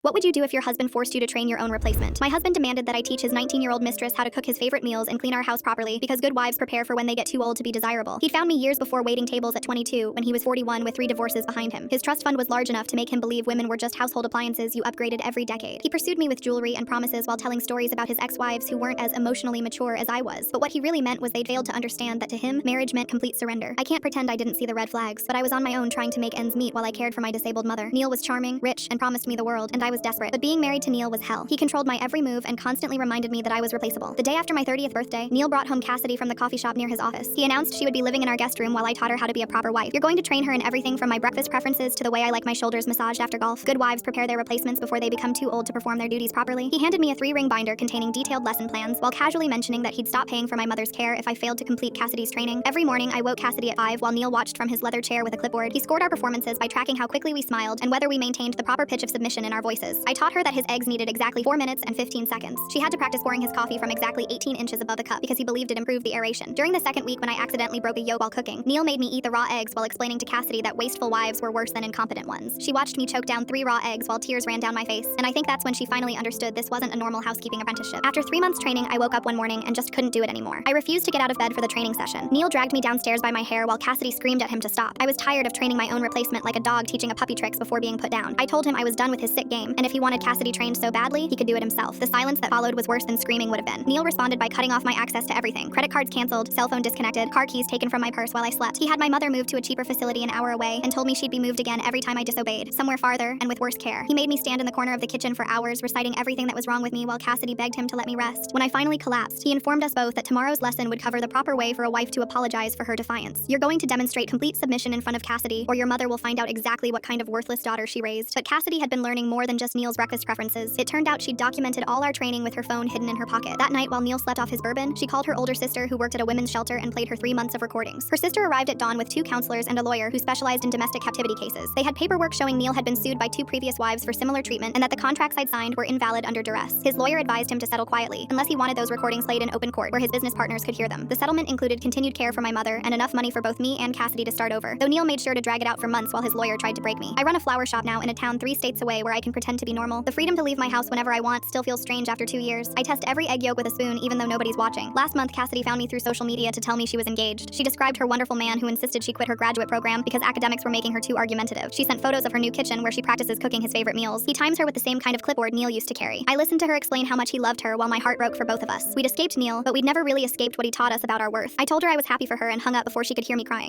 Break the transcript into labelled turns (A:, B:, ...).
A: What would you do if your husband forced you to train your own replacement? My husband demanded that I teach his 19-year-old mistress how to cook his favorite meals and clean our house properly because good wives prepare for when they get too old to be desirable. He found me years before waiting tables at 22 when he was 41 with 3 divorces behind him. His trust fund was large enough to make him believe women were just household appliances you upgraded every decade. He pursued me with jewelry and promises while telling stories about his ex-wives who weren't as emotionally mature as I was. But what he really meant was they'd failed to understand that to him, marriage meant complete surrender. I can't pretend I didn't see the red flags, but I was on my own trying to make ends meet while I cared for my disabled mother. Neil was charming, rich, and promised me the world, and I was desperate. But being married to Neil was hell. He controlled my every move and constantly reminded me that I was replaceable. The day after my 30th birthday, Neil brought home Cassidy from the coffee shop near his office. He announced she would be living in our guest room while I taught her how to be a proper wife. You're going to train her in everything from my breakfast preferences to the way I like my shoulders massaged after golf. Good wives prepare their replacements before they become too old to perform their duties properly. He handed me a 3-ring binder containing detailed lesson plans while casually mentioning that he'd stop paying for my mother's care if I failed to complete Cassidy's training. Every morning, I woke Cassidy at 5 while Neil watched from his leather chair with a clipboard. He scored our performances by tracking how quickly we smiled and whether we maintained the proper pitch of submission in our voices. I taught her that his eggs needed exactly 4 minutes and 15 seconds. She had to practice pouring his coffee from exactly 18 inches above the cup because he believed it improved the aeration. During the second week when I accidentally broke a yolk while cooking, Neil made me eat the raw eggs while explaining to Cassidy that wasteful wives were worse than incompetent ones. She watched me choke down 3 raw eggs while tears ran down my face, and I think that's when she finally understood this wasn't a normal housekeeping apprenticeship. After 3 months training, I woke up one morning and just couldn't do it anymore. I refused to get out of bed for the training session. Neil dragged me downstairs by my hair while Cassidy screamed at him to stop. I was tired of training my own replacement like a dog teaching a puppy tricks before being put down. I told him I was done with his sick game, and if he wanted Cassidy trained so badly, he could do it himself. The silence that followed was worse than screaming would have been. Neil responded by cutting off my access to everything. Credit cards canceled, cell phone disconnected, car keys taken from my purse while I slept. He had my mother moved to a cheaper facility an hour away and told me she'd be moved again every time I disobeyed, somewhere farther and with worse care. He made me stand in the corner of the kitchen for hours reciting everything that was wrong with me while Cassidy begged him to let me rest. When I finally collapsed, he informed us both that tomorrow's lesson would cover the proper way for a wife to apologize for her defiance. You're going to demonstrate complete submission in front of Cassidy, or your mother will find out exactly what kind of worthless daughter she raised. But Cassidy had been learning more than just Neil's breakfast preferences. It turned out she'd documented all our training with her phone hidden in her pocket. That night, while Neil slept off his bourbon, she called her older sister who worked at a women's shelter and played her 3 months of recordings. Her sister arrived at dawn with 2 counselors and a lawyer who specialized in domestic captivity cases. They had paperwork showing Neil had been sued by 2 previous wives for similar treatment and that the contracts I'd signed were invalid under duress. His lawyer advised him to settle quietly, unless he wanted those recordings played in open court where his business partners could hear them. The settlement included continued care for my mother and enough money for both me and Cassidy to start over, though Neil made sure to drag it out for months while his lawyer tried to break me. I run a flower shop now in a town 3 states away where I can pretend to be normal. The freedom to leave my house whenever I want still feels strange after 2 years. I test every egg yolk with a spoon even though nobody's watching. Last month, Cassidy found me through social media to tell me she was engaged. She described her wonderful man who insisted she quit her graduate program because academics were making her too argumentative. She sent photos of her new kitchen where she practices cooking his favorite meals. He times her with the same kind of clipboard Neil used to carry. I listened to her explain how much he loved her while my heart broke for both of us. We'd escaped Neil, but we'd never really escaped what he taught us about our worth. I told her I was happy for her and hung up before she could hear me crying.